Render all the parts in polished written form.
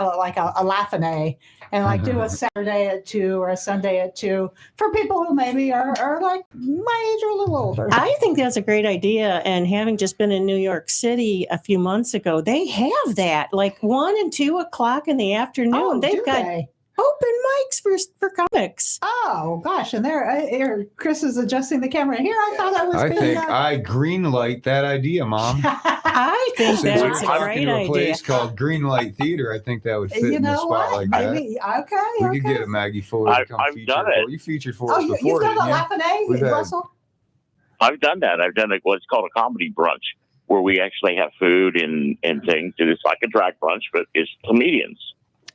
like a Lafayette and like do a Saturday at 2 or a Sunday at 2 for people who maybe are like my age or a little older. I think that's a great idea. And having just been in New York City a few months ago, they have that like 1 and 2 o'clock in the afternoon. Oh, They've got open mics for comics. Oh gosh, and there, Chris is adjusting the camera. Here, I thought I was. I think I green light that idea, Mom. I think that's a great idea. A place called Greenlight Theater. I think that would fit in the spot like Maybe, that. Okay. We could get a Maggie Fuller to come feature. You featured for us before. You've done a Lafayette, Russell? I've done that. I've done what's called a comedy brunch, where we actually have food and things. It's like a drag brunch, but it's comedians.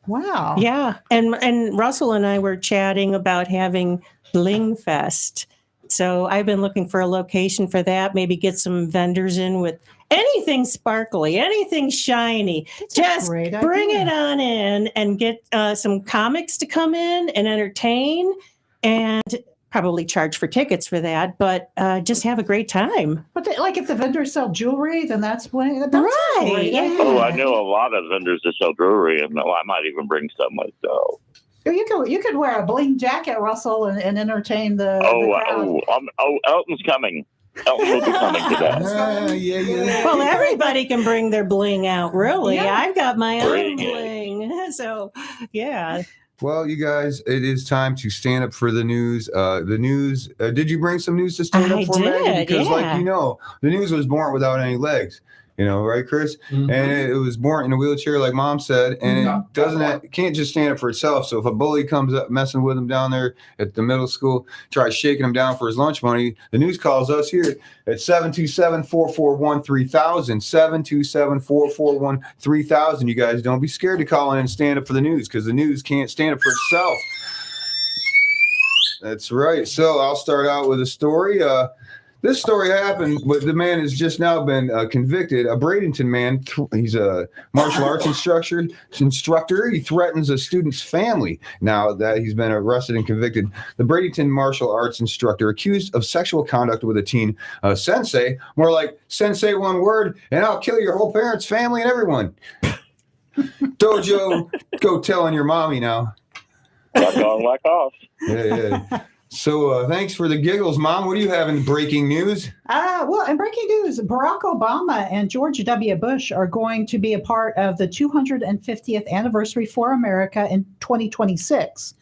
Wow. Yeah. And Russell and I were chatting about having Bling Fest. So I've been looking for a location for that, maybe get some vendors in with anything sparkly, anything shiny. Just bring it on in and get some comics to come in and entertain, and probably charge for tickets for that, but just have a great time. But like if the vendors sell jewelry, then that's when right. Yeah. Oh, I know a lot of vendors that sell jewelry, and I might even bring some myself. You could wear a bling jacket, Russell, and entertain the crowd. Elton's coming. Elton will be coming to that. Yeah. Well, everybody can bring their bling out, really. Yeah. I've got my own bling. So, yeah. Well, you guys, it is time to stand up for the news. Did you bring some news to stand up for, Maggie? Because, like the news was born without any legs. Right, Chris? Mm-hmm. And it was born in a wheelchair, like Mom said, and it can't just stand up for itself. So if a bully comes up messing with him down there at the middle school, tries shaking him down for his lunch money, the news calls us here at 727-441-3000, 727-441-3000. You guys don't be scared to call in and stand up for the news, because the news can't stand up for itself. That's right. So I'll start out with a story. This story happened, but the man has just now been convicted. A Bradenton man, he's a martial arts instructor. He threatens a student's family now that he's been arrested and convicted. The Bradenton martial arts instructor accused of sexual conduct with a teen sensei, more like sensei one word, and I'll kill your whole parents, family, and everyone. Dojo, go tell on your mommy now. Like on, like off. Yeah. So thanks for the giggles, Mom. What do you have in breaking news? Well, in breaking news, Barack Obama and George W. Bush are going to be a part of the 250th anniversary for America in 2026.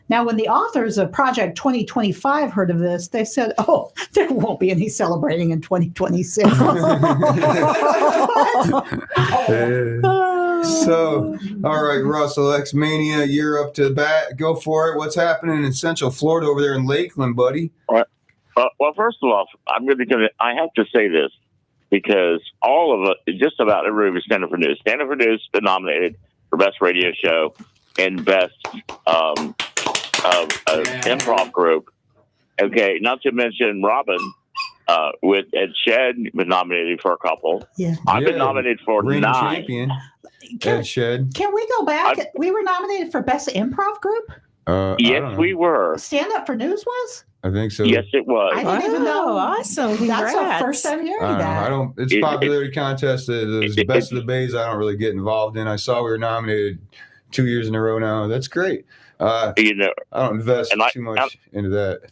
Now, when the authors of Project 2025 heard of this, they said, there won't be any celebrating in 2026. So, all right, Russell, X-Mania, you're up to bat. Go for it. What's happening in Central Florida over there in Lakeland, buddy? All right. Well, first of all, I have to say this, because all of it, just about everybody was Stand Up for News. Stand Up for News has been nominated for Best Radio Show and Best Improv Group. Okay, not to mention Robin with Ed Shedd been nominated for a couple. Yeah. I've been nominated for 9. Champion. Ed Shedd. Can we go back? We were nominated for Best Improv Group? Yes, we were. Stand Up for News was? I think so. Yes, it was. I didn't even know. Awesome. Congrats. That's the first time hearing that. It's popularity contest. The Best of the Bays I don't really get involved in. I saw we were nominated 2 years in a row now. That's great. I don't invest too much into that.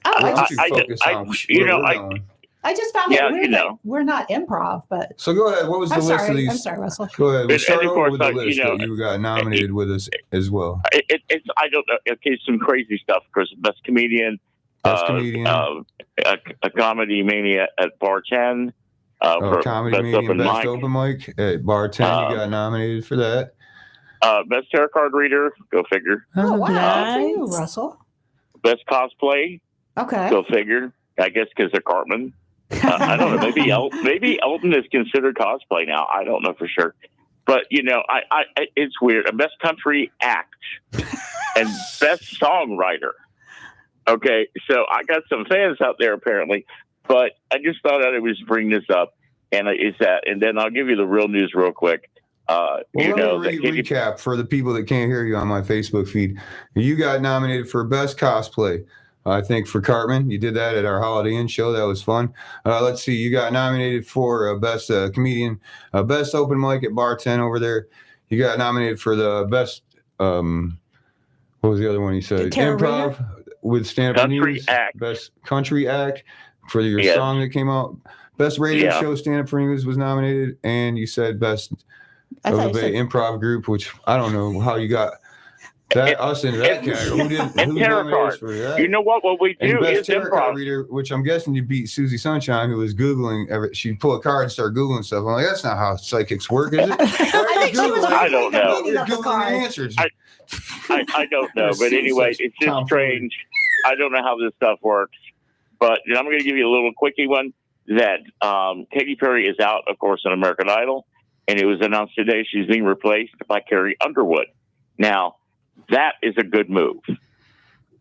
I just found it weird that we're not improv, but... So go ahead. What was the list of these? I'm sorry, Russell. Go ahead. We'll start over with the list that you got nominated with us as well. I don't know. Okay, some crazy stuff, Chris. Best comedian. A comedy mania at Bar 10. Comedy mania, best open mic at Bar 10. You got nominated for that. Best tarot card reader. Go figure. Oh, wow. Nice. For you, Russell. Best cosplay. Okay. Go figure. I guess because they're Cartman. I don't know. Maybe Elton is considered cosplay now. I don't know for sure. But, it's weird. Best country act and best songwriter. Okay, so I got some fans out there apparently, but I just thought I would bring this up, and then I'll give you the real news real quick. Let me recap for the people that can't hear you on my Facebook feed. You got nominated for best cosplay. I think for Cartman, you did that at our Holiday Inn show. That was fun. Let's see, you got nominated for best comedian, best open mic at Bar 10 over there. You got nominated for the best what was the other one you said? Tarot Improv with stand-up Country news. act. Best country act for your Yes. song that came out. Best radio Yeah. show stand-up for news was nominated, and you said best I of thought the you Bay said- improv group, which I don't know how you got that us into that category. Who and tarot nominated card. us for that? You know what we And do best is tarot card improv. reader, which I'm guessing you beat Susie Sunshine, who was Googling. She'd pull a card and start Googling stuff. I'm like, that's not how psychics work, is it? I think she was I don't know. reading You're up the Googling the card. answers. I don't know, but anyway, it's just Tomfoolery. strange. I don't know how this stuff works, but I'm going to give you a little quickie one that Katy Perry is out, of course, on American Idol, and it was announced today she's being replaced by Carrie Underwood. Now, that is a good move.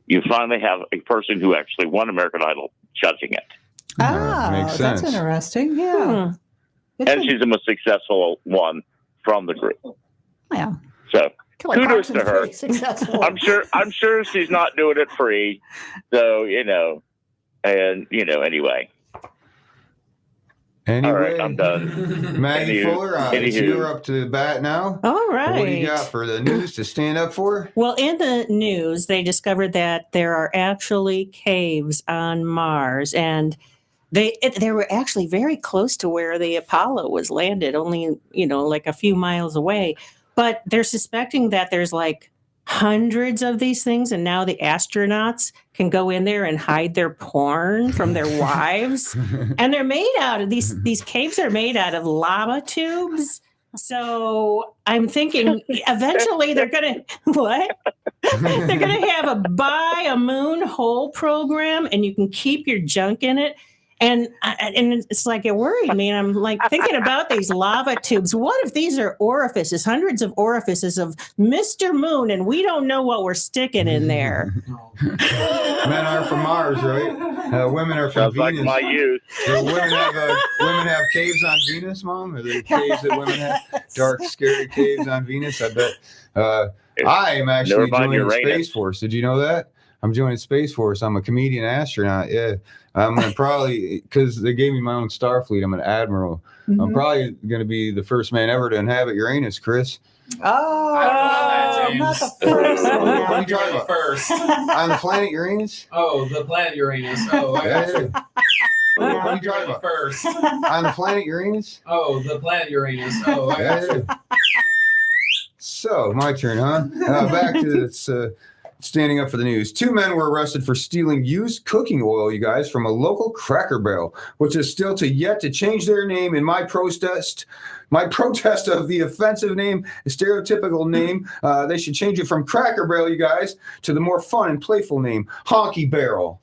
You finally have a person who actually won American Idol judging it, Ah, makes that's sense. interesting. Yeah. It's and she's the most successful one from the group. yeah. So Kelly kudos to Clarkson's her. pretty successful. I'm sure she's not doing it free. So anyway. Anyway, All right, I'm done. Maggie Anywho- Fuller, anywho. you're up to bat now. All right. What do you got for the news to stand up for? Well, in the news, they discovered that there are actually caves on Mars, and they were actually very close to where the Apollo was landed, only like a few miles away. But they're suspecting that there's like hundreds of these things, and now the astronauts can go in there and hide their porn from their wives. And they're made out of these caves are made out of lava tubes. So I'm thinking eventually they're gonna what? They're gonna have a buy a moon hole program, and you can keep your junk in it. And it's like it worried me. And I'm like thinking about these lava tubes. What if these are orifices, hundreds of orifices of Mr. Moon, and we don't know what we're sticking in there? Men are from Mars, right? Women are from Sounds like Venus. my youth. Do women have caves on Venus, Mom? Are there caves that women have? Dark, scary caves on Venus? I bet. I am actually Never mind joining Uranus. Space Force. Did you know that? I'm joining Space Force. I'm a comedian astronaut. Yeah. I'm gonna probably, because they gave me my own Starfleet. I'm an admiral. Mm-hmm. I'm probably going to be the first man ever to inhabit Uranus, Chris. Oh, I don't know that, not James. the first one. What are now. you talking about? First. On the planet Uranus? Oh, the planet Uranus. Oh, I got you. What are you You're talking the about? first. On the planet Uranus? Oh, the planet Uranus. Oh, I got you. So, my turn, huh? Back to this standing up for the news. 2 men were arrested for stealing used cooking oil, you guys, from a local Cracker Barrel, which is still yet to change their name in my protest of the offensive name, the stereotypical name. They should change it from Cracker Barrel, you guys, to the more fun and playful name, Honky Barrel.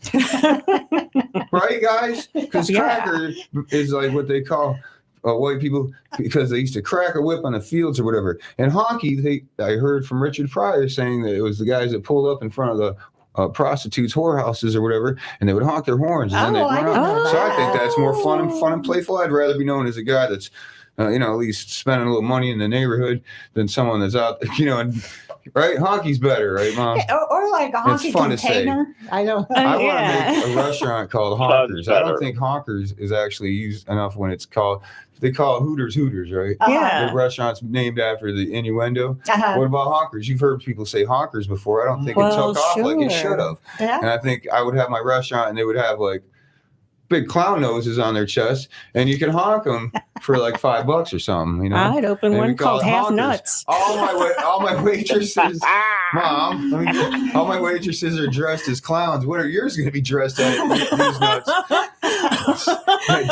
Right, guys? Because Yeah. Cracker is like what they call white people, because they used to crack a whip on the fields or whatever. And honky, I heard from Richard Pryor saying that it was the guys that pulled up in front of the prostitutes' whorehouses or whatever, and they would honk their horns. And then they'd Oh, I run didn't up. know So I that. think that's more fun and playful. I'd rather be known as a guy that's, at least spending a little money in the neighborhood than someone that's out, and, right? Honky's better, right, Mom? Or like a It's honky fun to say. container. I don't. I want Yeah. to make a restaurant called Sounds Honkers. I better. don't think Honkers is actually used enough when it's called. They call it Hooters, right? Yeah. The restaurant's named after the innuendo. Uh-huh. What about honkers? You've heard people say honkers before. I don't think it Well, took off like it sure. should have. Yeah. And I think I would have my restaurant and they would have like big clown noses on their chest and you could honk them for like $5 or something, I'd open And we one call called it Half honkers. Nuts. All my waitresses, Mom, all my waitresses are dressed as clowns. What are yours going to be dressed as? These nuts.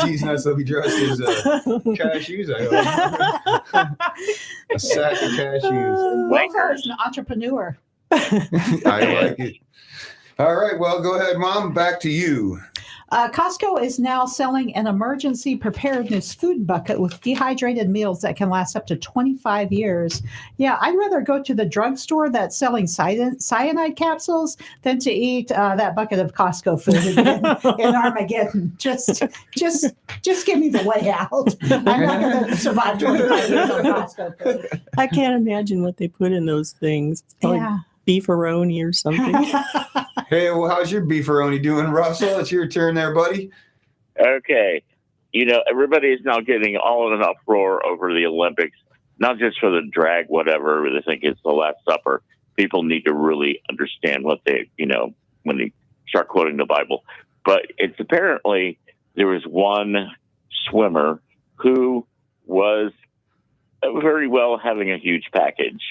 These nuts will be dressed as cashews, I hope. A sack of cashews. Wilfer is an entrepreneur. I like it. All right, well, go ahead, Mom. Back to you. Costco is now selling an emergency preparedness food bucket with dehydrated meals that can last up to 25 years. Yeah, I'd rather go to the drugstore that's selling cyanide capsules than to eat that bucket of Costco food in Armageddon. Just give me the way out. I'm not going to survive 25 years on Costco food. I can't imagine what they put in those things. It's probably Yeah. beefaroni or something. Hey, well, how's your beefaroni doing, Russell? It's your turn there, buddy. Okay. Everybody is now getting all in an uproar over the Olympics. not just for the drag, whatever. They think it's the Last Supper. People need to really understand what they, when they start quoting the Bible. But it's apparently there was one swimmer who was very well having a huge package,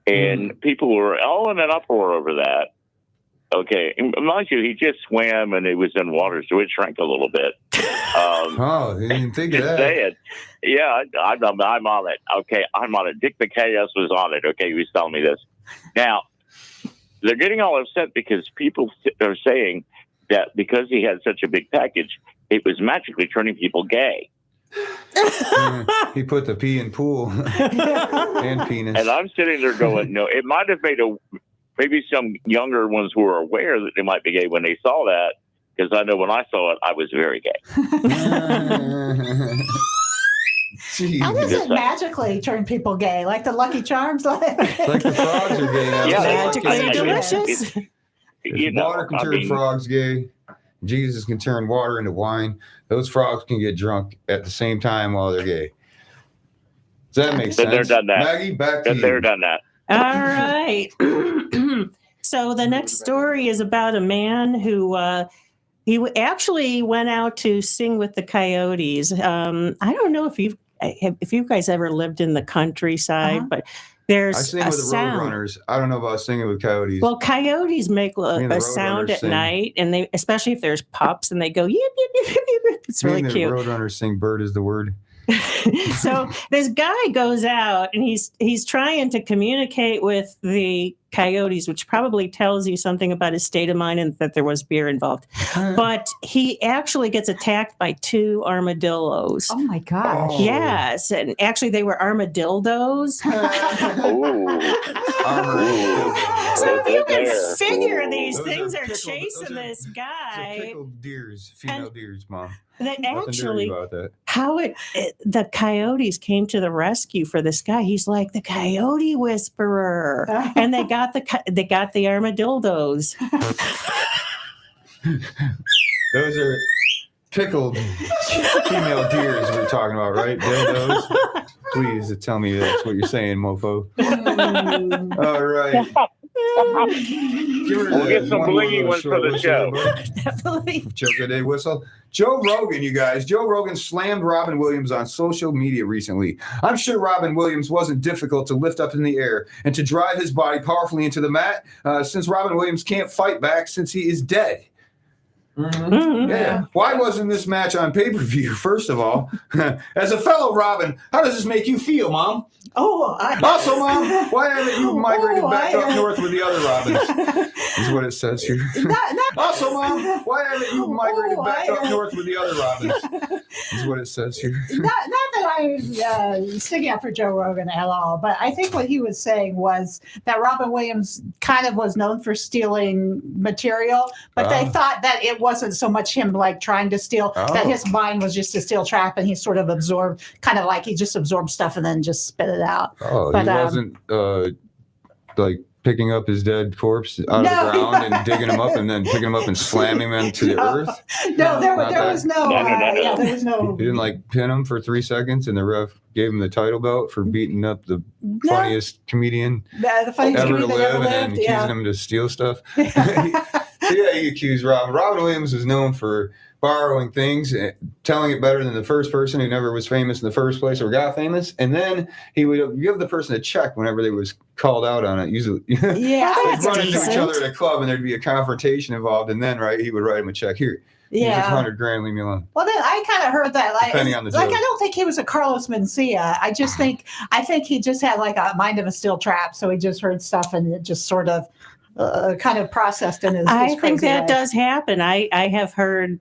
and people were all in an uproar over that. Okay, and mind you, he just swam and it was in water, so it shrank a little bit. Oh, you didn't think of Just that. saying. Yeah, I'm on it. Okay, I'm on it. Dick McKayas was on it. Okay, he was telling me this. Now, they're getting all upset because people are saying that because he had such a big package, it was magically turning people gay. He put the pee in pool and penis. And I'm sitting there going, no, it might have made maybe some younger ones who were aware that they might be gay when they saw that, because I know when I saw it, I was very gay. Jeez. How does it magically turn people gay? Like the Lucky Charms? Like the frogs are gay now. Yeah, Magically I- I- delicious. If water can turn frogs gay, Jesus can turn water into wine. Those frogs can get drunk at the same time while they're gay. Does that make Been there, sense? done that. Maggie, back to Been there, you. done that. All right. So the next story is about a man who actually went out to sing with the coyotes. I don't know if you guys ever lived in the countryside, but there's I sing a with the sound. Roadrunners. I don't know about singing with coyotes. Well, coyotes make Me and the a sound Roadrunners at sing. night, and they, especially if there's pups, and they go yip yip yip yip yip. It's Me really and the cute. Roadrunners sing "Bird is the word." So this guy goes out and he's trying to communicate with the coyotes, which probably tells you something about his state of mind and that there was beer involved. But he actually gets attacked by 2 armadillos. Oh my gosh. Oh. Yes, and actually they were armadillos. Ooh. So if you can There. figure Ooh. these Those things are are pickled- chasing those are- this They're guy, pickled deers, female deers, Mom. that Nothing actually dirty about that. how the coyotes came to the rescue for this guy. He's like the coyote whisperer, and they got the armadillos. Those are pickled female deers we're talking about, right? Dildos. Please tell me that's what you're saying, mofo. All right. We'll get some blingy ones for the show. Definitely. Choke a day whistle. Joe Rogan, you guys. Joe Rogan slammed Robin Williams on social media recently. I'm sure Robin Williams wasn't difficult to lift up in the air and to drive his body powerfully into the mat, since Robin Williams can't fight back since he is dead. Mhm. Yeah. Why wasn't this match on pay-per-view, first of all? As a fellow Robin, how does this make you feel, Mom? Also, Mom, why haven't you migrated back up north with the other Robins? Is what it says here. Also, Mom, why haven't you migrated back up north with the other Robins? Is what it says here. Not that I'm sticking up for Joe Rogan at all, but I think what he was saying was that Robin Williams kind of was known for stealing material, but they Oh. thought that it wasn't so much him like trying to steal, that Oh. his mind was just a steel trap and he sort of absorbed, kind of like he just absorbed stuff and then just spit it out. Oh, But, he wasn't like picking up his dead corpse out of No. the ground and digging him up and then picking him up and slamming him into the No. earth. No, there Not that. was no, No. yeah, there was no. He didn't like pin him for 3 seconds and the ref gave him the title belt for beating up the No, funniest comedian the funniest ever to comedian that live ever and then lived. accusing Yeah. him to steal stuff. Yeah, he accused Robin. Robin Williams was known for borrowing things, and telling it better than the first person who never was famous in the first place or got famous. And then he would give the person a check whenever they was called out on it. Usually, Yeah, they'd That's run into each decent. other at a club, and there'd be a confrontation involved. And then, right, he would write him a check. Here, here's yeah. $100,000. Leave me alone. Well, then I kind of heard that, like, Depending on the I joke. don't think he was a Carlos Mencia. I think he just had like a mind of a steel trap. So he just heard stuff and it just sort of kind of processed in his. I his think crazy that way. does happen. I have heard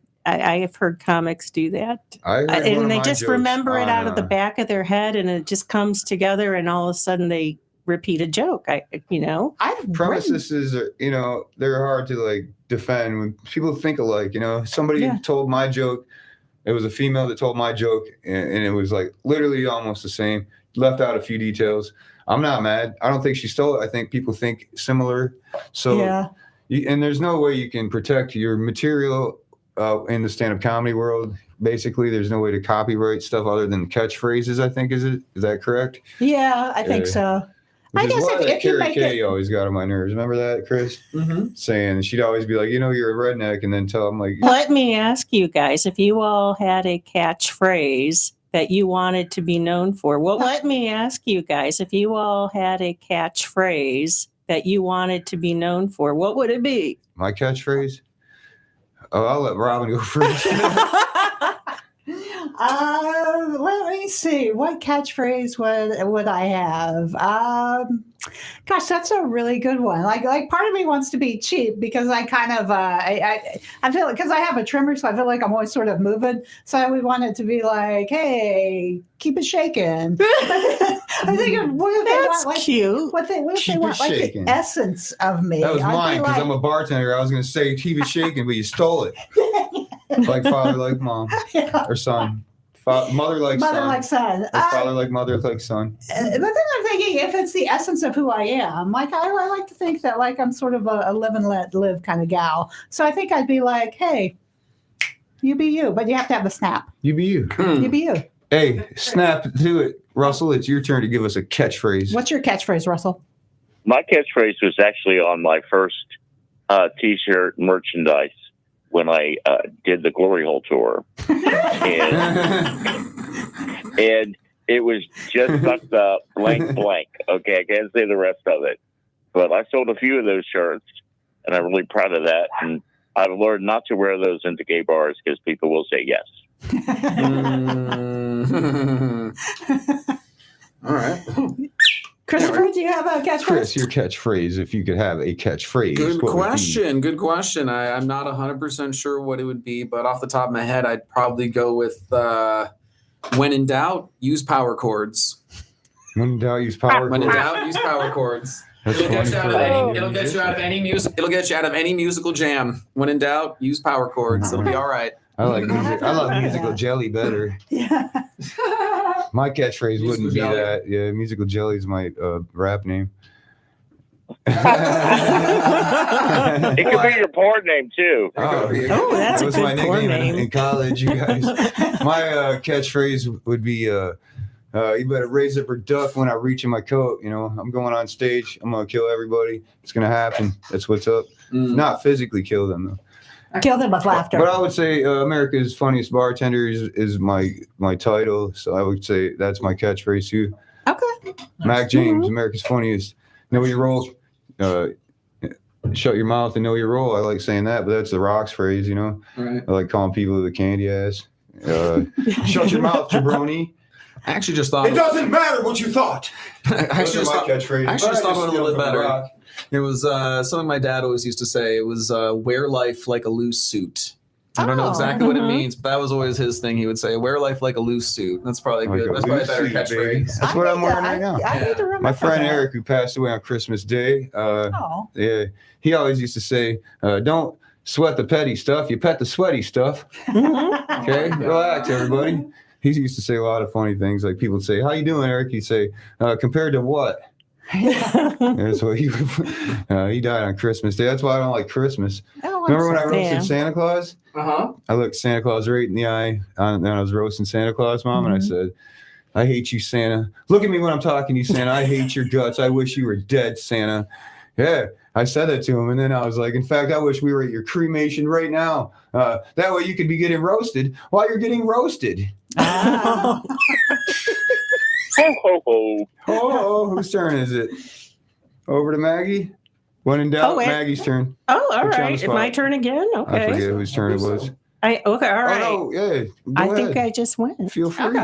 comics do that. I heard one of And they my just jokes remember it on, out of the back of their head, and it just comes together, and all of a sudden they repeat a joke. I've written- premises are, they're hard to like defend when people think alike. Somebody Yeah. told my joke. It was a female that told my joke, and it was like literally almost the same. Left out a few details. I'm not mad. I don't think she stole it. I think people think similar. So, Yeah. and there's no way you can protect your material in the stand-up comedy world. basically there's no way to copyright stuff other than catchphrases. I think is that correct? Yeah, I think so. I Which is guess why if that you Carrie make Kay it, always got on my nerves. Remember that, Chris? Mm-hmm. Saying she'd always be like, you're a redneck, and then tell him like, Let me ask you guys if you all had a catchphrase that you wanted to be known for. Well, let me ask you guys if you all had a catchphrase that you wanted to be known for, what would it be? my catchphrase. Oh, I'll let Robin go first. let me see. What catchphrase would I have? Gosh, that's a really good one. Like part of me wants to be cheap because I kind of I feel because I have a trimmer, so I feel like I'm always sort of moving. So I would want it to be like, hey, keep it shaking. I'm thinking, what if they That's want like cute. what if Keep they it want like the shaking. essence of me? That was I'd be mine because like- I'm a bartender. I was going to say keep it shaking, but you stole it. Like father, like mom, Yeah. or son. Mother like Mother son. like son. Or father like mother like son. But then I'm thinking, if it's the essence of who I am, like I like to think that like I'm sort of a live and let live kind of gal. So I think I'd be like, hey, you be you, but you have to have the snap. You be you. You be you. Hey, snap to it, Russell. It's your turn to give us a catchphrase. What's your catchphrase, Russell? My catchphrase was actually on my first T-shirt merchandise when I did the Glory Hole tour, and it was just sucked up blank blank. Okay, I can't say the rest of it, but I sold a few of those shirts, and I'm really proud of that. And I've learned not to wear those into gay bars because people will say yes. All right. Christopher, do you have a catchphrase? Chris, your catchphrase, if you could have a catchphrase. Good what would it be? question. Good question. I'm not 100% sure what it would be, but off the top of my head, I'd probably go with when in doubt, use power chords. When in doubt, use power. When in chords. doubt, use power chords. That's It'll get funny you out for of a any. It'll get you out of any music. It'll get you out of any musical jam. When in doubt, use power chords. It'll be all right. I like music. I love musical jelly better. Yeah. My catchphrase Musical wouldn't be jelly. that. Yeah, musical jelly is my rap name. It could be your porn name too. Oh, that's that a was good my porn nickname name. in college, you guys. My catchphrase would be, you better raise up or duck when I reach in my coat. You know, I'm going on stage. I'm going to kill everybody. It's going to happen. That's what's up. Not physically kill them, though. Kill them with laughter. But I would say America's Funniest Bartender is my title. So I would say that's my catchphrase, too. Okay. Mac James, America's Funniest. Know your role. Shut your mouth and know your role. I like saying that, but that's the Rock's phrase, you know. Right. I like calling people the candy ass. Shut your mouth, jabroni. I actually just thought. doesn't matter what you thought. I actually just thought. catchphrase. I actually just thought about it a little bit better. It was something my dad always used to say. It was wear life like a loose suit. I don't know Oh. exactly what it Mhm. means, but that was always his thing. He would say, "Wear life like a loose suit." That's probably Like good. a That's probably a loose better suit, baby. catchphrase. That's what I'm wearing right now. I need to remember My friend that. Eric, who passed away on Christmas Day, Oh. yeah, he always used to say, "Don't sweat the petty stuff. You pet the sweaty stuff." Mhm. Okay, Oh, relax, God. everybody. He used to say a lot of funny things. Like people would say, "How you doing, Eric?" He'd say, "Compared to what?" That's what he died on Christmas Day. That's why I don't like Christmas. Oh, Remember when I roasted Yeah. Santa Claus? Uh-huh. I looked Santa Claus right in the eye when I was roasting Santa Claus, Mom, and I said, "I hate you, Santa. Look at me when I'm talking to you, Santa. I hate your guts. I wish you were dead, Santa." Yeah, I said that to him, and then I was like, "In fact, I wish we were at your cremation right now. That way you could be getting roasted while you're getting roasted." Ah. Ho ho ho! Oh, whose turn is it? Over to Maggie. When in doubt, Oh, wait. Maggie's turn. Oh, all Put you on the right. It's spot. my turn again. I Okay. forget whose turn it was. Okay. All right. Oh no, yeah. Go I think ahead. I just went. Feel free. Okay,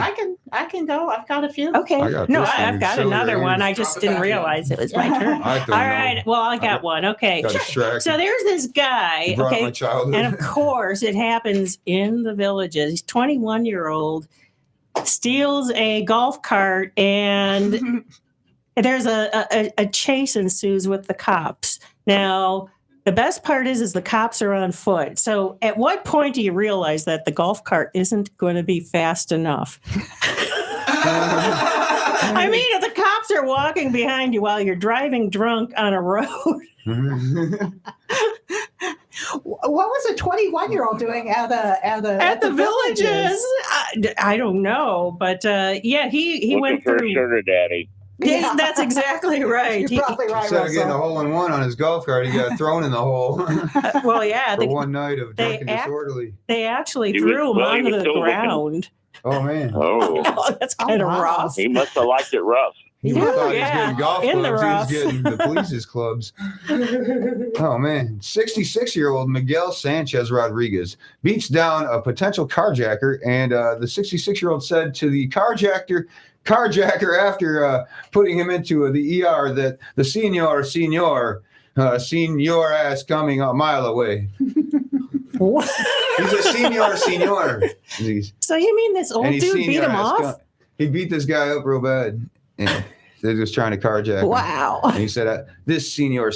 I can go. I've got a few. Okay. I got No, this one. I've got It's another over one. there. I just Drop it didn't back in. realize it was my turn. I don't All know. right. Well, I got one. Okay. Got distracted. So there's this guy. You brought up my Okay. childhood. And of course, it happens in the villages. He's 21-year-old, steals a golf cart, and there's a chase ensues with the cops. Now, the best part is the cops are on foot. So at what point do you realize that the golf cart isn't going to be fast enough? I mean, if the cops are walking behind you while you're driving drunk on a road, What was a 21-year-old doing at the villages. I don't know, but yeah, he Looking went for through. a sugar daddy. Yeah, that's exactly right. You're probably right, Instead of getting a Russell. hole-in-one on his golf cart, he got thrown in the hole Well, yeah, for one night of they drunken act- disorderly. they actually He threw him was- well, he onto was the still looking. ground. Oh man. Oh, Oh, that's kind of wow. rough. he must have liked it rough. He Yeah, thought he was yeah, getting golf in the clubs. rough. He was getting the police's clubs. Oh man. 66-year-old Miguel Sanchez Rodriguez beats down a potential carjacker, and the 66-year-old said to the carjacker after putting him into the ER that the senor seen your ass coming a mile away. What? He's a senor. So you mean this old And he's dude seen beat your him ass off? He beat this guy up real bad. Yeah. They're just trying to carjack him. Wow. And he said, this senor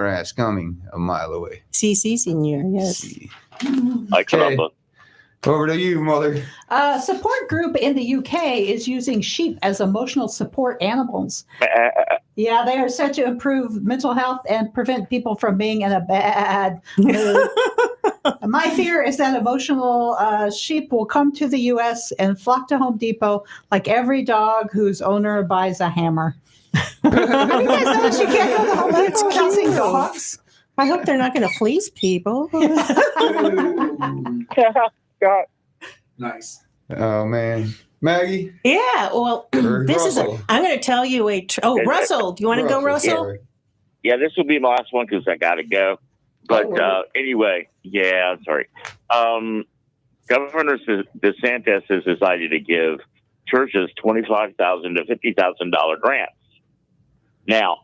ass coming a mile away. CC Senior, yes. Like Okay. caramba. Over to you, mother. A support group in the UK is using sheep as emotional support animals. Yeah, they are said to improve mental health and prevent people from being in a bad mood. My fear is that emotional sheep will come to the U.S. and flock to Home Depot like every dog whose owner buys a hammer. Have you guys noticed you can't go to Home Depot without seeing dogs? I hope they're not going to fleece people. God. Nice. Oh, man. Maggie? Yeah, well, Or this is. Russell? I'm going to tell you Russell. Do you want to go, Russell? sorry. Yeah, this will be my last one because I got to go. But anyway, yeah, I'm sorry. Governor DeSantis has decided to give churches $25,000 to $50,000 grants. Now,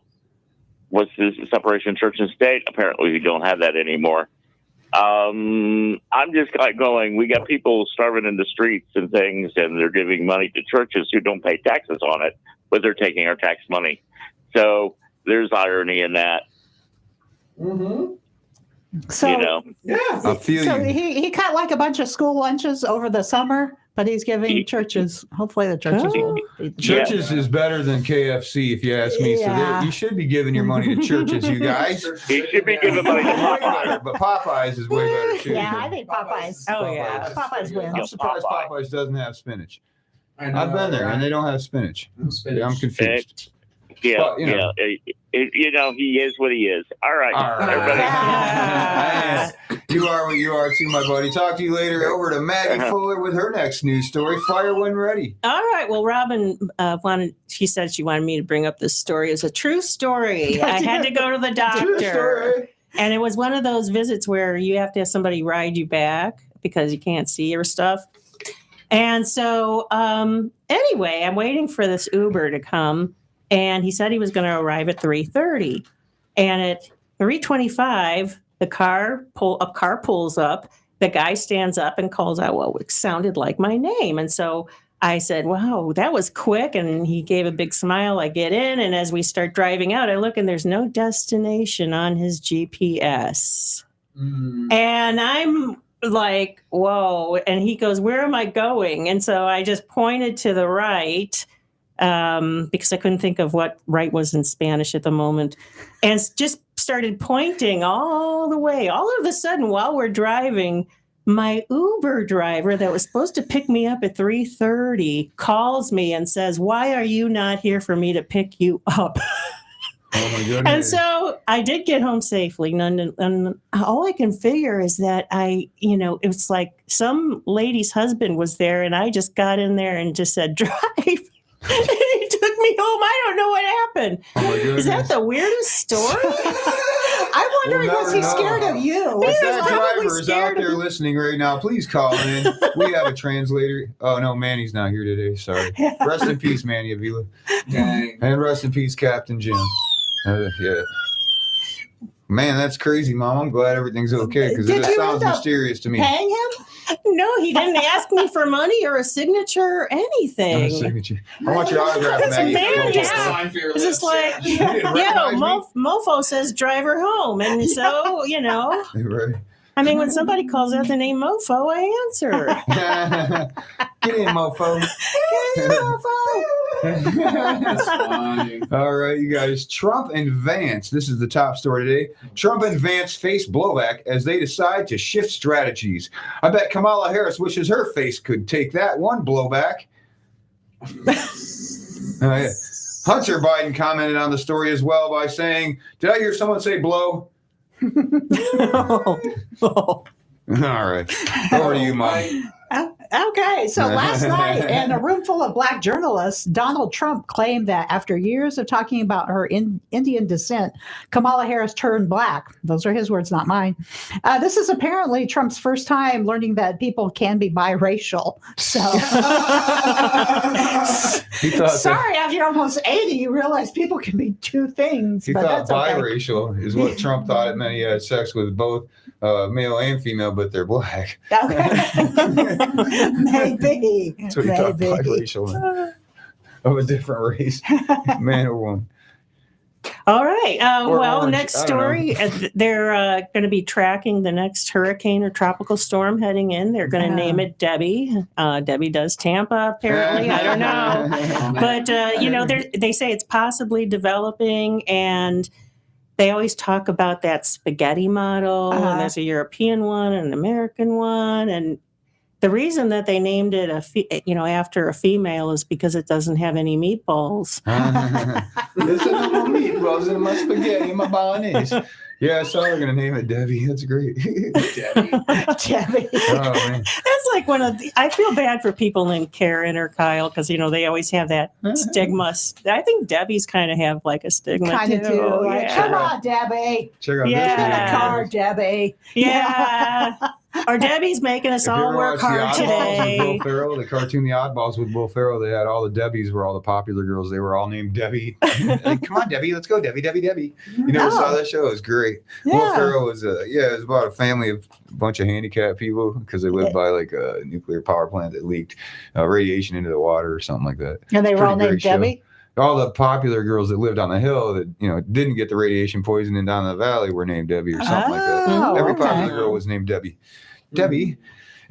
what's this separation of church and state? Apparently, we don't have that anymore. I'm just like going, we got people starving in the streets and things, and they're giving money to churches who don't pay taxes on it, but they're taking our tax money. So there's irony in that, So, you know. Yeah. I feel so you. he cut like a bunch of school lunches over the summer, but he's giving churches. Hopefully, the churches will. Be Churches is better than KFC, if you ask me. Yeah. So you should be giving your money to churches, you guys. He should be giving money to Way Popeye. better, but Popeyes is way better, too. Yeah, I think Popeyes. Oh, yeah. Popeyes wins. I'm surprised Popeye. Popeyes doesn't have spinach. I know, I've been there, and they don't have spinach. No spinach. Yeah, I'm confused. Yeah, But, you know. you know, he is what he is. All right, All right. everybody. Ah. You are what you are too, my buddy. Talk to you later. Over to Maggie Fuller with her next news story. Fire when ready. All right. Well, Robin she said she wanted me to bring up this story. It's a true story. I had to go to the True doctor. story. And it was one of those visits where you have to have somebody ride you back because you can't see your stuff. And so, anyway, I'm waiting for this Uber to come. And he said he was going to arrive at 3:30. And at 3:25, a car pulls up. The guy stands up and calls out what sounded like my name. And so I said, wow, that was quick. And he gave a big smile. I get in. And as we start driving out, I look and there's no destination on his GPS. And I'm like, whoa. And he goes, where am I going? And so I just pointed to the right because I couldn't think of what right was in Spanish at the moment, and just started pointing all the way. All of a sudden, while we're driving, my Uber driver that was supposed to pick me up at 3:30 calls me and says, why are you not here for me to pick you up? Oh my goodness. And so I did get home safely. And all I can figure is that it was like some lady's husband was there, and I just got in there and just said, drive. And he took me home. I don't know what happened. Oh my goodness. Is that the weirdest story? I'm wondering, We'll was he never scared know. of you? He If was that probably driver is scared out of there me. listening right now, please call in. We have a translator. Oh no, Manny's not here today. Sorry. Rest in peace, Manny Avila, Dang. and rest in peace, Captain Jim. Yeah. Man, that's crazy, Mom. I'm glad everything's okay because Did it you sounds end up mysterious to me. Paying him? No, he didn't ask me for money or a signature or I'm a anything. signature. I want your autograph, That's Maggie. man, Just yeah. sign for your It's just lips. like, You didn't yeah, recognize me? Mofo says drive her home. And so, Right. I mean, when somebody calls out the name Mofo, I answer. Get in, mofo. That's funny. All right, you guys. Trump and Vance. This is the top story today. Trump and Vance face blowback as they decide to shift strategies. I bet Kamala Harris wishes her face could take that one blowback. Yeah. Hunter Biden commented on the story as well by saying, "Did I hear someone say blow?" All right. Over to you, Mom. Okay, so last night, in a room full of black journalists, Donald Trump claimed that after years of talking about her Indian descent, Kamala Harris turned black. Those are his words, not mine. This is apparently Trump's first time learning that people can be biracial. So, He thought sorry, after you're almost 80, you realize people can be two things. He but thought that's okay. biracial is what Trump thought it meant. He had sex with both male and female, but they're black. Maybe. That's what he thought biracial meant. Of a different race, man or woman. All right. Or Well, orange. next I don't story. They're going to be tracking the next hurricane or tropical storm heading in. They're going to name it Debbie. Debbie does Tampa, apparently. I don't know. But, they say it's possibly developing, and they always talk about that spaghetti model. And there's a European one and an American one. And the reason that they named it after a female is because it doesn't have any meatballs. Listen to my meatballs and my spaghetti and my bolognese. Yeah, I saw they're going to name it Debbie. That's great. Debbie. Debbie. Oh, man. That's like I feel bad for people named Karen or Kyle because, they always have that stigma. I think Debbie's kind of have like a stigma Kind of too. do. Like, Yeah. come on, Debbie. Check out Yeah. this Get a video. car, Debbie. Yeah. Or Debbie's making us If you all ever work watched hard The Oddballs with today. Will Ferrell, the cartoon The Oddballs with Will Ferrell, they had all the Debbies were all the popular girls. They were all named Debbie. Like, come on, Debbie, let's go, Debbie, Debbie, Debbie. You never saw that show? It was great. Will Yeah. Ferrell was, it was about a family of a bunch of handicapped people because they lived by like a nuclear power plant that leaked radiation into the water or something like that. And they were all Pretty named great show. Debbie. All the popular girls that lived on the hill that didn't get the radiation poisoning down in the valley were named Debbie or something like that. Oh, Every okay. popular girl was named Debbie. Debbie.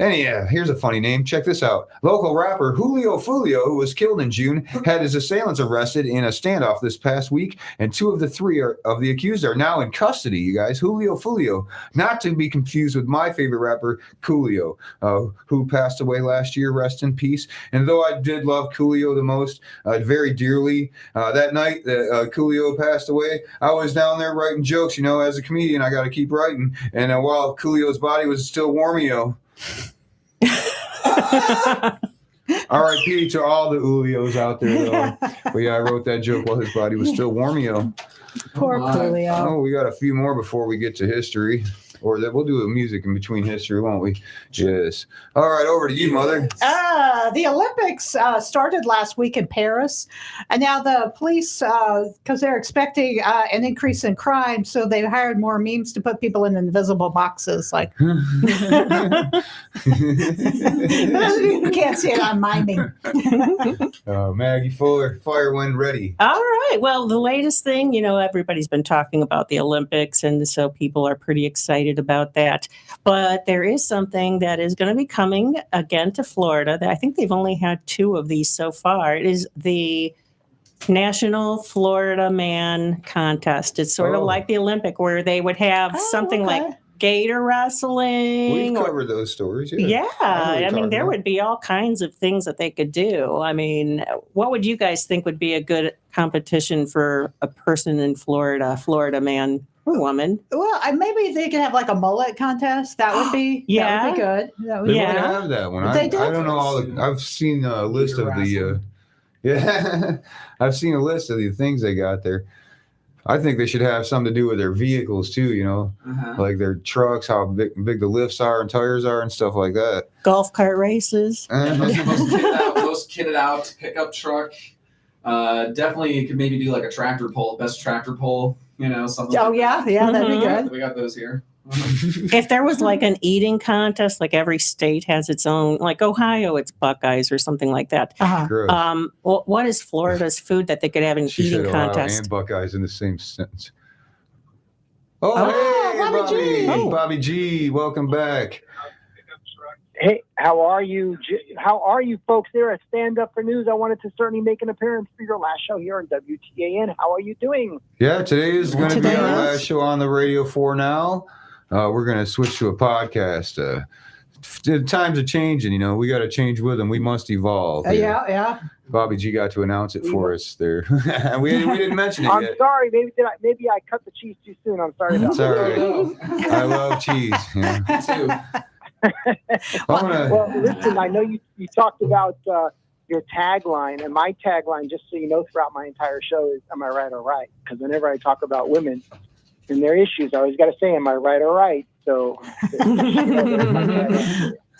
And yeah, here's a funny name. Check this out. Local rapper Julio Fulio, who was killed in June, had his assailants arrested in a standoff this past week, and two of the three of the accused are now in custody, you guys. Julio Fulio, not to be confused with my favorite rapper, Coolio, who passed away last year, rest in peace. And though I did love Coolio the most, very dearly, that night that Coolio passed away, I was down there writing jokes. As a comedian, I got to keep writing. And while Coolio's body was still warmio, R.I.P. to all the Ulios out there, though. But yeah, I wrote that joke while his body was still warmio. Poor my. Coolio. Oh, we got a few more before we get to history. Or that we'll do a music in between history, won't we? Yes. All right, over to you, Mother. The Olympics started last week in Paris, and now the police, because they're expecting an increase in crime, so they've hired more memes to put people in invisible boxes. Like, for those of you who can't see it, I'm miming. Maggie Fuller, fire when ready. All right. Well, the latest thing, everybody's been talking about the Olympics, and so people are pretty excited about that. But there is something that is going to be coming again to Florida. I think they've only had 2 of these so far. It is the National Florida Man Contest. It's sort of like the Olympic, where they would have something like gator wrestling. We've or- covered those stories. Yeah, I mean, there about. would be all kinds of things that they could do. I mean, what would you guys think would be a good competition for a person in Florida man or woman? Well, maybe they could have like a mullet contest. That would be that would be good. That would They be might Yeah. have that one. They I do. don't know all the. I've seen a list of the. I've seen a list of the things they got there. I think they should have something to do with their vehicles too. Like their trucks, how big the lifts are and tires are and stuff like that. Golf cart races. Most kitted out pickup truck. Definitely you could maybe do like a tractor pull, best tractor pull, something. Oh like yeah, that'd be Mhm. good. We got those here. If there was like an eating contest, like every state has its own, like Ohio, it's Buckeyes or something like that. Gross. What is Florida's food that they could have an She said eating Ohio contest? and Buckeyes in the same sentence. Oh, Oh, hey, wow, Bobby G. Oh. Bobby G, welcome back. Hey, how are you? How are you folks there at Stand Up for News? I wanted to certainly make an appearance for your last show here on WTAN. How are you doing? Yeah, today is going to be Today our is? last show on the radio for now. We're going to switch to a podcast. The times are changing, you know. We got to change with them. We must evolve. Yeah. Bobby G got to announce it for us there. we didn't mention it I'm yet. sorry. Maybe I cut the cheese too soon. I'm sorry about It's all that. right. I love cheese. Yeah. Too. Well, listen, I know you talked about your tagline, and my tagline, just so you know, throughout my entire show is, am I right or right? Because whenever I talk about women and their issues, I always got to say, am I right or right? So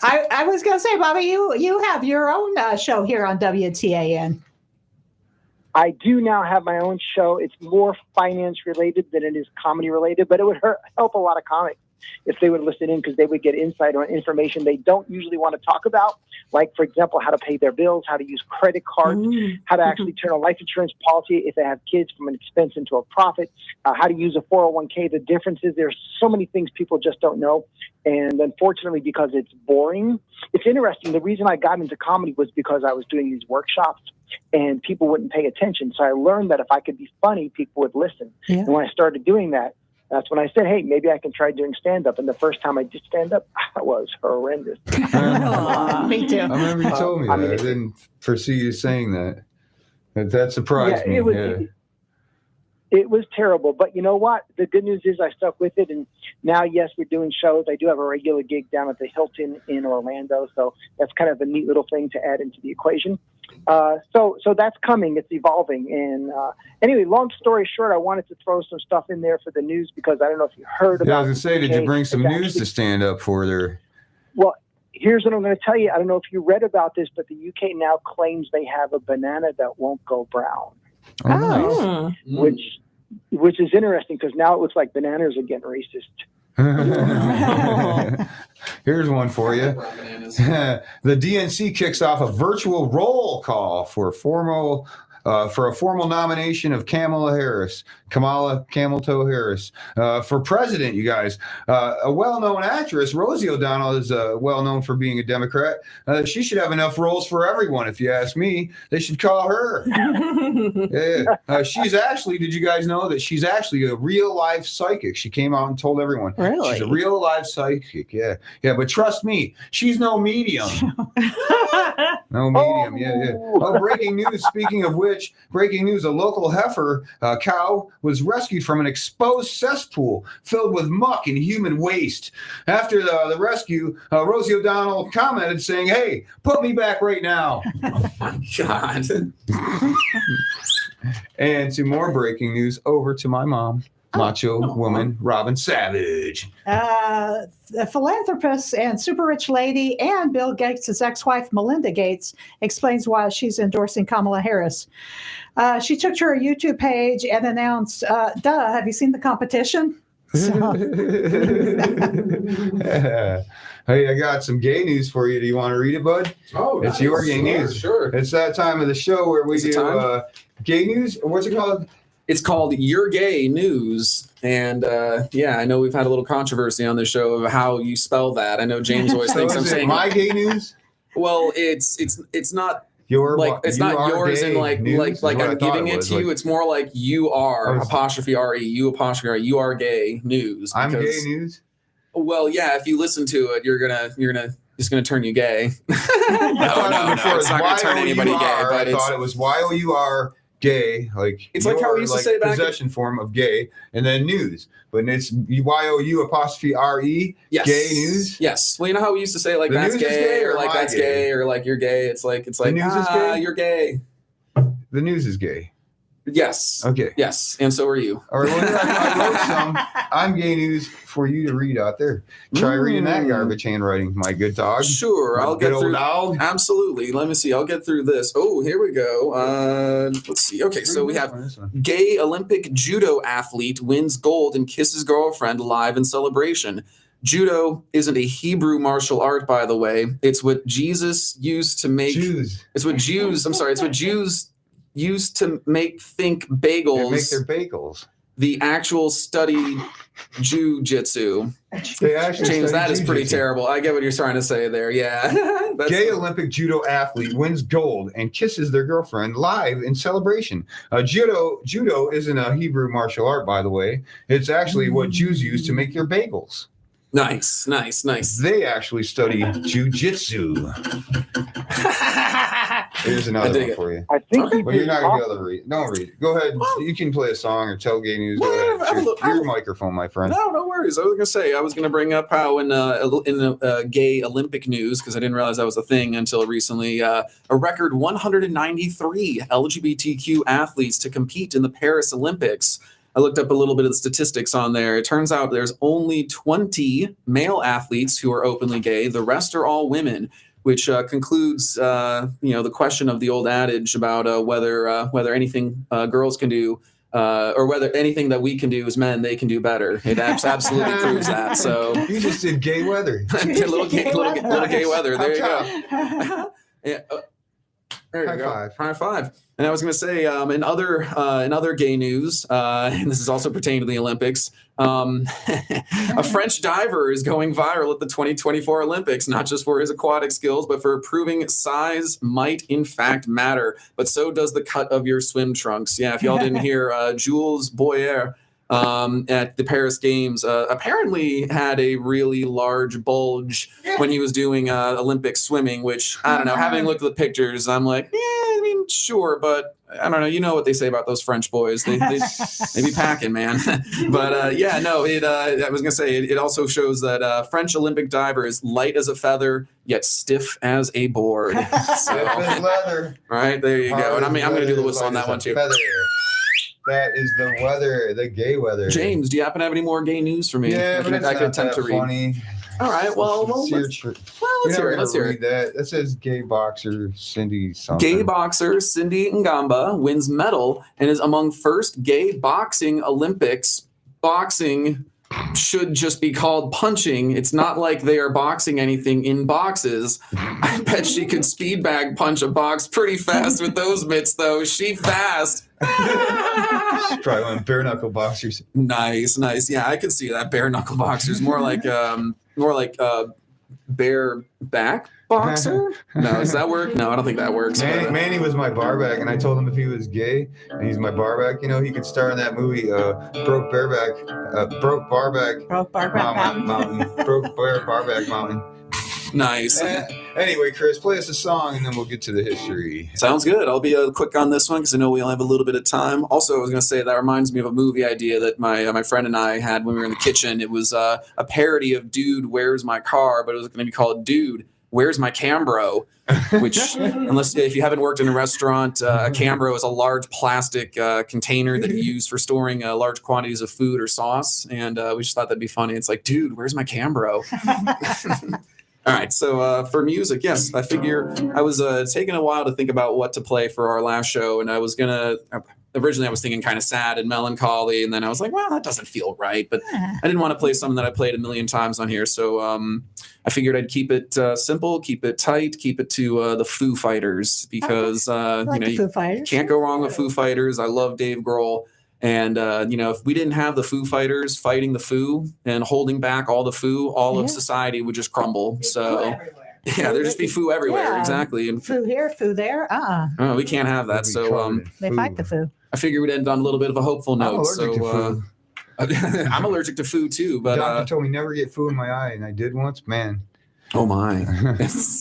I was going to say, Bobby, you have your own show here on WTAN. I do now have my own show. It's more finance related than it is comedy related, but it would help a lot of comics if they would listen in, because they would get insight on information they don't usually want to talk about. Like, for example, how to pay their bills, how to use credit cards, how to actually turn a life insurance policy if they have kids from an expense into a profit, how to use a 401k, the differences. There's so many things people just don't know. And unfortunately, because it's boring, it's interesting. The reason I got into comedy was because I was doing these workshops and people wouldn't pay attention. So I learned that if I could be funny, people would listen. Yeah. And when I started doing that, that's when I said, hey, maybe I can try doing stand-up. And the first time I did stand-up, it was horrendous. Aw, me too. I remember you told me that. I mean, I didn't foresee you saying that. That surprised me. It was terrible. But you know what? The good news is I stuck with it. And now, yes, we're doing shows. I do have a regular gig down at the Hilton in Orlando. So that's kind of a neat little thing to add into the equation. So that's coming. It's evolving. And anyway, long story short, I wanted to throw some stuff in there for the news because I don't know if you heard Yeah, I about was going to say, did you UK. bring some It's news to stand up for there? Well, here's what I'm going to tell you. I don't know if you read about this, but the UK now claims they have a banana that won't go brown, Oh, nice. which is interesting because now it looks like bananas are getting racist. Here's one for you. Bananas. The DNC kicks off a virtual roll call for a formal nomination of Kamala Camel Toe Harris, for president, you guys. A well-known actress, Rosie O'Donnell, is well known for being a Democrat. She should have enough roles for everyone, if you ask me. They should call her. Yeah. She's actually, did you guys know that she's actually a real-life psychic? She came out and told everyone. Really? She's a real-life psychic, yeah. Yeah, but trust me, she's no medium. No medium, yeah. Oh, breaking news. Speaking of which, breaking news, a local heifer cow was rescued from an exposed cesspool filled with muck and human waste. After the rescue, Rosie O'Donnell commented saying, hey, put me back right now. God. And to more breaking news, over to my mom, macho woman, Robin Savage. The philanthropist and super rich lady and Bill Gates' ex-wife, Melinda Gates, explains why she's endorsing Kamala Harris. She took to her YouTube page and announced, have you seen the competition? So, hey, I got some gay news for you. Do you want to read it, bud? Oh, It's your gay news. Sure. It's that time of the show where we Is it do time? gay news. Or what's it called? It's called You're Gay News. And I know we've had a little controversy on the show of how you spell that. I know James always So thinks I'm is it saying my gay news? well, it's not Your like it's not yours gay and like news is like what I I'm thought giving it was. to you. Like, It's more like you are Oh, apostrophe re, you apostrophe re, you are gay news. I'm gay because- news. Well, yeah, if you listen to it, you're gonna it's gonna turn you gay. I thought no, before it's not gonna turn anybody gay. Y-O-U-R. But I thought it was Y-O-U-R gay, like It's like how we your, used to say back in- possession form of gay, and then news. But it's Y-O-U apostrophe R-E, yes. gay news. Yes. Well, you know how we used to say like The that's news is gay, gay or or like am I that's gay? gay, or like you're gay. It's like news is gay? you're gay. The news is gay. Yes. Okay. Yes. And so are you. All right, well, I wrote some. I'm gay news for you to read out there. Try reading that garbage handwriting, my good dog. Sure. My I'll good get old through. dog. Absolutely. Let me see. I'll get through this. Oh, here we go. Let's see. Okay, so we have This one. gay Olympic judo athlete wins gold and kisses girlfriend live in celebration. Judo isn't a Hebrew martial art, by the way. It's what Jesus used to make. Jews. It's what Jews. I'm sorry. It's what Jews used to think They make bagels. their bagels. the actual study jujitsu. They actually James, study that is pretty jujitsu. terrible. I get what you're trying to say there. Yeah. That's- Gay Olympic judo athlete wins gold and kisses their girlfriend live in celebration. Judo isn't a Hebrew martial art, by the way. It's actually what Jews use to make their bagels. Nice. They actually study jujitsu. Here's I another dig one it. for you. I think Okay. he Well, you're did not gonna be awesome. able to read. Don't read it. Go ahead. Well- You can play a song or tell gay news. Go Well, ahead. It's I your microphone, my friend. No worries. I was gonna bring up how in the gay Olympic news, because I didn't realize that was a thing until recently. A record 193 LGBTQ athletes to compete in the Paris Olympics. I looked up a little bit of the statistics on there. It turns out there's only 20 male athletes who are openly gay. The rest are all women, which concludes, the question of the old adage about whether anything girls can do, or whether anything that we can do as men, they can do better. It absolutely proves that. So, You just did gay weather. little gay weather. There you go. Up Yeah, there you High go. five. High five. And I was going to say, in other gay news, and this is also pertaining to the Olympics, a French diver is going viral at the 2024 Olympics, not just for his aquatic skills, but for proving size might in fact matter. But so does the cut of your swim trunks. Yeah, if y'all didn't hear, Jules Boyer at the Paris Games apparently had a really large bulge when he was doing Olympic swimming, which I don't know. Having looked at the pictures, I'm like, yeah, I mean, sure, but I don't know. You know what they say about those French boys? They be packing, man. But I was gonna say it also shows that French Olympic diver is light as a feather yet stiff as a board. So, Stiff as leather. right there you go. And I'm gonna do the whistle on that one too. Feather. That is the weather, the gay weather. James, do you happen to have any more gay news for me? Yeah, but it's I not could attempt that to read. funny. All right. Well, Let's let's hear hear it. Let's hear it. That. That says gay boxer Cindy something. Gay boxer Cindy Ngamba wins medal and is among first gay boxing Olympics. Boxing should just be called punching. It's not like they are boxing anything in boxes. I bet she could speed bag punch a box pretty fast with those mitts, though. She fast. She's probably one of bare knuckle boxers. Nice. Yeah, I could see that. Bare knuckle boxers, more like bare back boxer. No, does that work? No, I don't think that works. Manny was my barback, and I told him if he was gay and he's my barback, he could star in that movie, Broke Barback Broke Barback Mountain. Broke Barback Mountain. Nice. Anyway, Chris, play us a song, and then we'll get to the history. Sounds good. I'll be quick on this one because I know we only have a little bit of time. Also, I was going to say that reminds me of a movie idea that my friend and I had when we were in the kitchen. It was a parody of Dude, Where's My Car? But it was going to be called Dude, Where's My Cambro? Which, if you haven't worked in a restaurant, a Cambro is a large plastic container that you use for storing large quantities of food or sauce. And we just thought that'd be funny. It's like, dude, where's my Cambro? All right, so for music, yes, I figure I was taking a while to think about what to play for our last show, and I was originally I was thinking kind of sad and melancholy, and then I was like, well, that doesn't feel right, but I didn't want to play something that I played a million times on here, so I figured I'd keep it simple, keep it tight, keep it to the Foo Fighters, because the Foo Fighters. Can't go wrong with Foo Fighters. I love Dave Grohl. And, if we didn't have the Foo Fighters fighting the Foo and holding back all the Foo, all of society would just crumble. So, yeah, there'd just be Foo everywhere. Yeah. Exactly. And Foo here, Foo there. we can't have that. So, They fight the Foo. I figure we'd end on a little bit of a hopeful I'm note. allergic to Foo. I'm allergic to Foo too, but Doctor told me never get Foo in my eye, and I did once. Man, oh my, I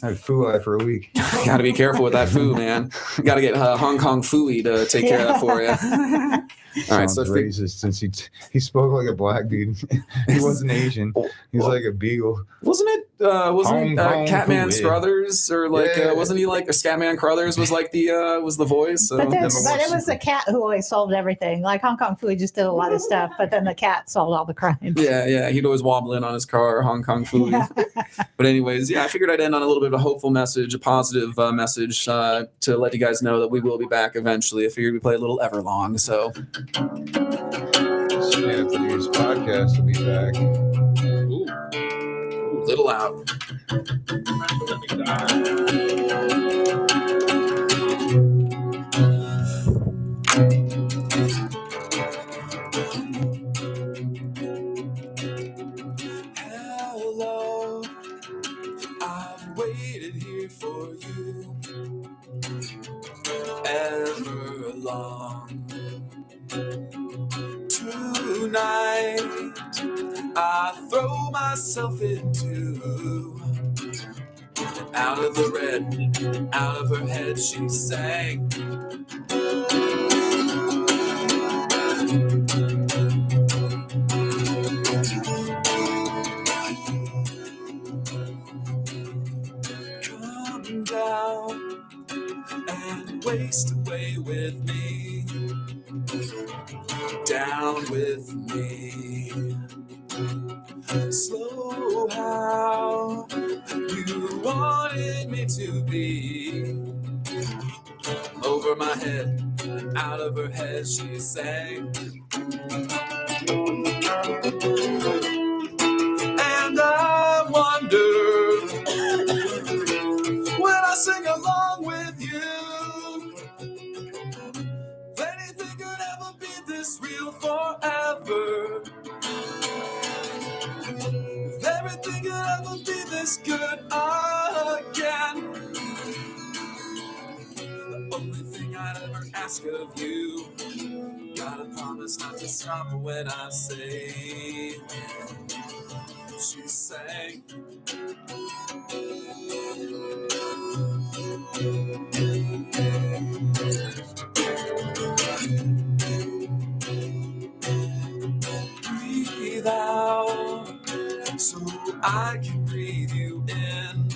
had Foo eye for a week. got to be careful with that Foo, man. Got to get Hong Kong Fooey to take care of that for you. All right, so Sounds racist since he spoke like a black dude. He wasn't Asian. He was like a beagle. Wasn't it Hong Kong Catman Fooey. Struthers or wasn't he like a Scatman Crothers was like the was the voice? So. But Never it watched was the cat who always solved everything. Like Hong Kong Fooey just did a lot of stuff, but then the cat solved all the crimes. Yeah, he'd always wobble in on his car, Hong Kong Fooey. But anyways, I figured I'd end on a little bit of a hopeful message, a positive message to let you guys know that we will be back eventually. I figured we'd play a little Everlong, so. Anthony's podcast will be back. Ooh, little out. I throw myself into. And out of the red, out of her head, she sang. Come down and waste away with me. Down with me. Slow how you wanted me to be. Over my head, out of her head, she sang. And I wonder when I sing along with you, if anything could ever be this real forever. If everything could ever be this good again. The only thing I'd ever ask of you, gotta promise not to stop when I say. She sang. Breathe out so I can breathe you in,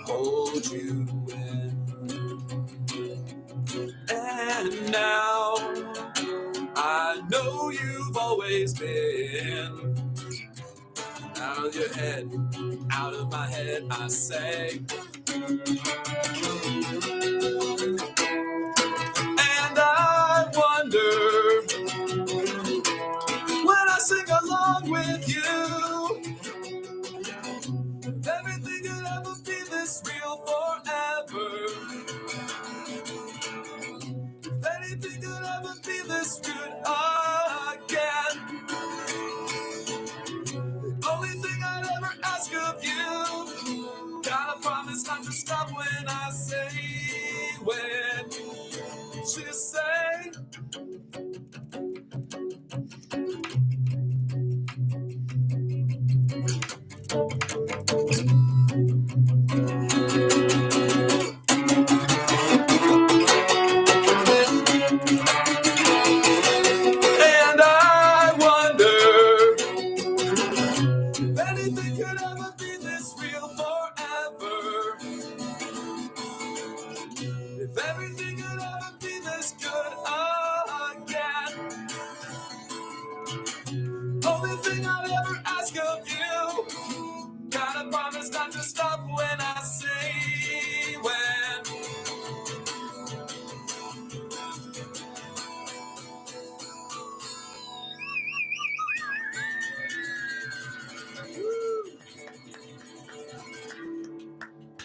hold you in. And now I know you've always been. Out of your head, out of my head, I say. And I wonder when I sing along with you, if everything could ever be this real forever. If anything could ever be this good again. The only thing I'd ever ask of you, gotta promise not to stop when I say, when she say. And I wonder if anything could ever be this real forever. If everything could ever be this good again. Only thing I'd ever ask of you, gotta promise not to stop when I say when.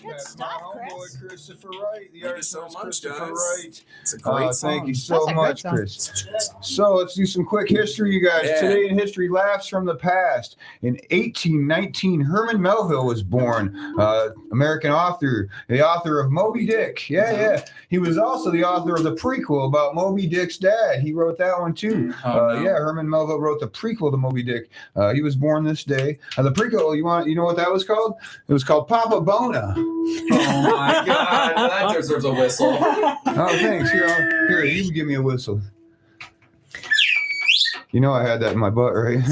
Good That's stuff, my homeboy, Chris. Christopher Wright. The Thank you artist so is much, Christopher guys. Wright. It's a great song. Thank you so That's a great much, song. Chris. So let's do some quick history, you guys. Yeah. Today in history, laughs from the past. In 1819, Herman Melville was born. American author, the author of Moby Dick. Yeah. He was also the author of the prequel about Moby Dick's dad. He wrote that one too. Oh, no. Yeah, Herman Melville wrote the prequel to Moby Dick. He was born this day. The prequel, you know what that was called? It was called Papa Bona. Oh my God, that deserves a whistle. Oh, thanks. Here, you can give me a whistle. You know I had that in my butt, right?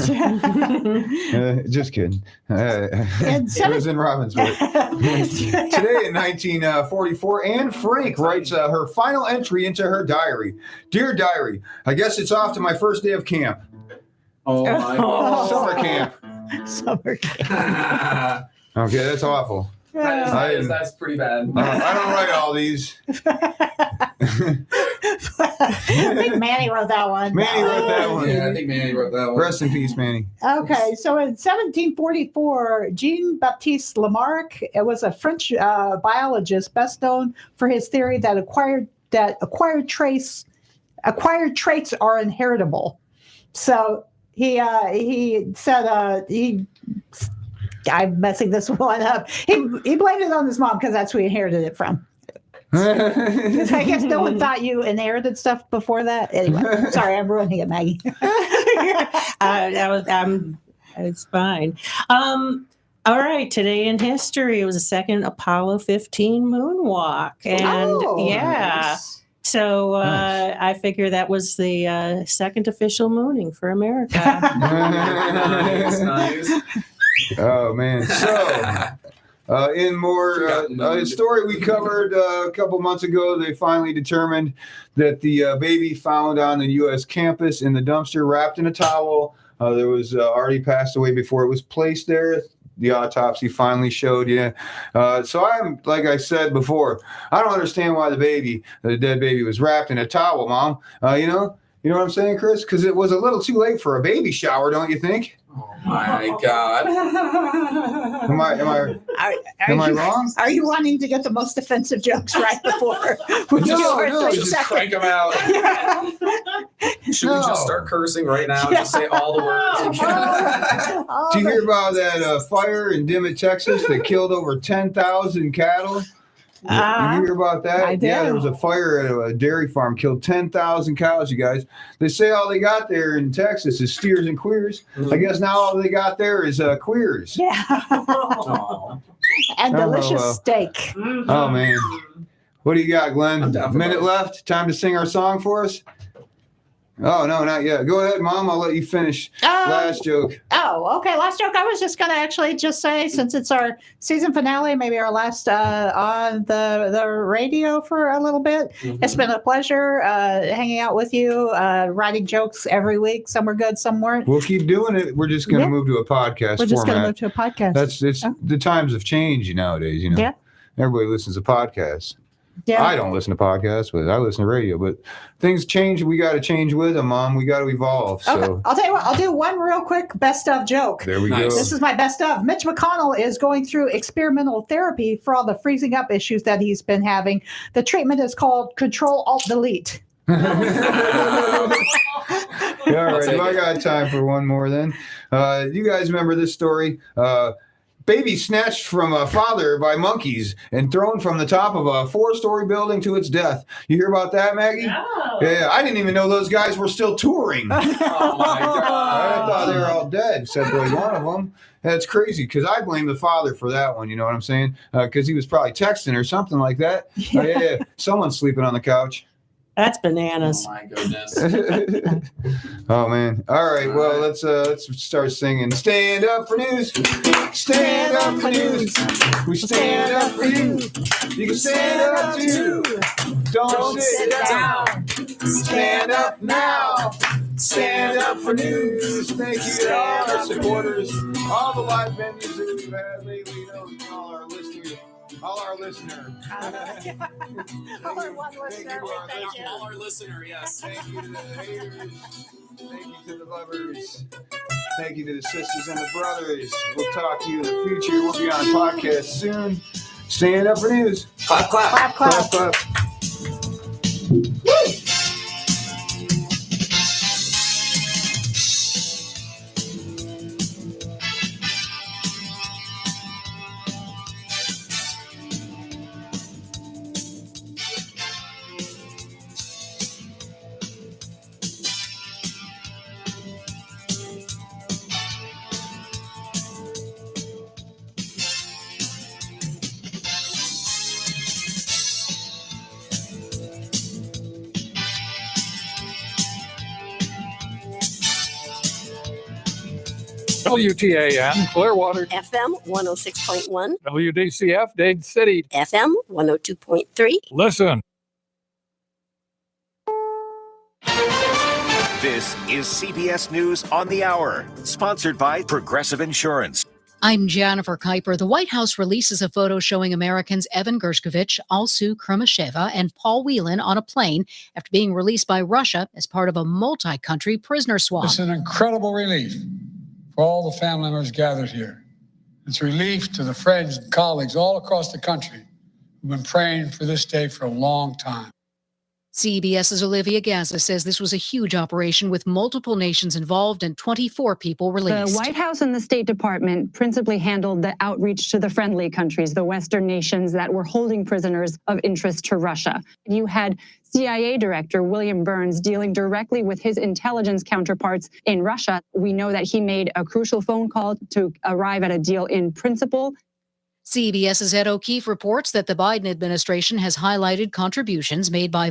Just kidding. It was in Robbinsburg. Today in 1944, Anne Frank writes her final entry into her diary. Dear diary, I guess it's off to my first day of camp. Oh my God. Summer camp. Summer camp. Okay, that's awful. That's pretty bad. I don't write all these. I think Manny wrote that one. Manny wrote that one. Yeah, I think Manny wrote that one. Rest in peace, Manny. Okay, so in 1744, Jean-Baptiste Lamarck was a French biologist best known for his theory that acquired traits are inheritable. So he said I'm messing this one up. He blamed it on his mom because that's who he inherited it from. I guess no one thought you inherited stuff before that. Anyway, sorry, I'm ruining it, Maggie. It's fine. All right. Today in history, it was the second Apollo 15 moonwalk. And Nice. so Nice. I figure that was the second official mooning for America. Nice. Oh man! So, in more a story we covered a couple months ago, they finally determined that the baby found on the U.S. campus in the dumpster, wrapped in a towel, there was already passed away before it was placed there. The autopsy finally showed you. So I'm, like I said before, I don't understand why the dead baby, was wrapped in a towel, Mom. You know what I'm saying, Chris? Because it was a little too late for a baby shower, don't you think? Oh my God. Am I wrong? Are you wanting to get the most offensive jokes right before? No, Just crank them out. Should we just start cursing right now and just say all the words? Do you hear about that fire in Dimmitt, Texas that killed over 10,000 cattle? Did you hear about that? I did. Yeah, there was a fire at a dairy farm, killed 10,000 cows, you guys. They say all they got there in Texas is steers and queers. I guess now all they got there is queers. Yeah. Aw. And delicious well. steak. Oh, man. What do you got, Glenn? I'm down for Minute both. left. Time to sing our song for us? Oh, no, not yet. Go ahead, Mom. I'll let you finish. Last joke. Oh, okay. Last joke. I was just going to actually just say, since it's our season finale, maybe our last on the radio for a little bit. It's been a pleasure hanging out with you, writing jokes every week. Some were good, some weren't. We'll keep doing it. We're just going to Yeah. move to a podcast We're just going to format. move to a podcast. It's the times have changed nowadays, you know. Yeah. Everybody listens to podcasts. yeah. I don't listen to podcasts, but I listen to radio. But things change. We got to change with them, Mom. We got to evolve. So Okay. I'll tell you what. I'll do one real quick best of joke. there we Nice. go. This is my best of. Mitch McConnell is going through experimental therapy for all the freezing up issues that he's been having. The treatment is called Control-Alt-Delete. All I'll right. take I it. got time for one more then. You guys remember this story? Baby snatched from a father by monkeys and thrown from the top of a 4-story building to its death. You hear about that, Maggie? Oh. Yeah, I didn't even know those guys were still touring. Oh my I God. thought they were all dead, except for one of them. That's crazy because I blame the father for that one. You know what I'm saying? Because he was probably texting or something like that. Yeah. Someone's sleeping on the couch. That's Oh bananas. my goodness. Oh man! All right, well let's start singing. Stand up for news. Stand up for news. We stand up for you. You can stand up too. Don't sit down. Stand up now. Stand up for news. Thank you to all our supporters, all the live venues that we've had lately, all our listeners. All our listeners. Only one listener. Thank you. All our listener, yes. Thank you to the haters. Thank you to the lovers. Thank you to the sisters and the brothers. We'll talk to you in the future. We'll be on podcast soon. Stand up for news. Clap, clap. Clap, clap. Clap, clap. WTAN, Clearwater, FM 106.1, WDCF, Dade City. FM 102.3. Listen. This is CBS News on the Hour, sponsored by Progressive Insurance. I'm Jennifer Kuiper. The White House releases a photo showing Americans Evan Gershkovich, Alsu Krumasheva, and Paul Whelan on a plane after being released by Russia as part of a multi-country prisoner swap. It's an incredible relief for all the family members gathered here. It's relief to the friends and colleagues all across the country who've been praying for this day for a long time. CBS's Olivia Gaza says this was a huge operation with multiple nations involved and 24 people released. The White House and the State Department principally handled the outreach to the friendly countries, the Western nations that were holding prisoners of interest to Russia. You had CIA Director William Burns dealing directly with his intelligence counterparts in Russia. We know that he made a crucial phone call to arrive at a deal in principle. CBS's Ed O'Keefe reports that the Biden administration has highlighted contributions made by